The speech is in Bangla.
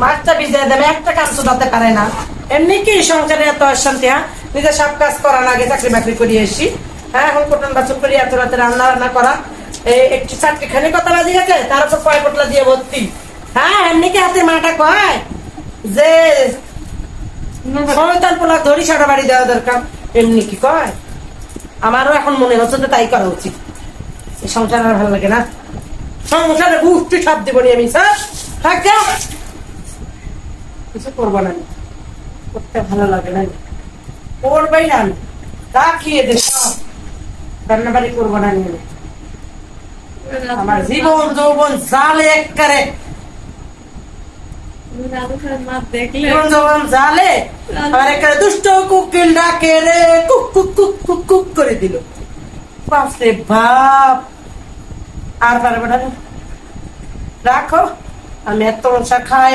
মাছটা ভিজিয়ে দেবে, একটা কাজ শোধাতে পারে না। এমনি কি সংসারে এত অশান্তি? হ্যাঁ, নিজে সব কাজ করা লাগে, চাকরি বাকরি করে এসি। হ্যাঁ, এখন কোটন বাছন করি, এত রাতে রান্না বান্না করা, একটু চারটিখানি কথা বাজি গেছে, তার উপর কয় পোটলা দিয়ে ভর্তি। হ্যাঁ, এমনি কি হাতে মাটা কয় যে শয়তান পোলা ধরি সারা বাড়ি দেওয়া দরকার? এমনি কি কয়? আমারও এখন মনে হচ্ছে যে তাই করা উচিত। এই সংসার আর ভালো লাগে না, সংসারে গুষ্টি সব দিবনি আমি। স্যার থাকে কিছু করবো না, করতে ভালো লাগে না, করবেই না, আমি রাখিয়ে দে সব, রান্না বাড়ি করবো না। নিয়ে আমার জীবন যৌবন জালে একবারে, জীবন যৌবন জালে আমার একবারে দুষ্ট কুকিল ডাকে রে, cook cook cook cook cook করে দিল। বাপরে বাপ, আর পারবে না, রাখো। আমি এত খাই।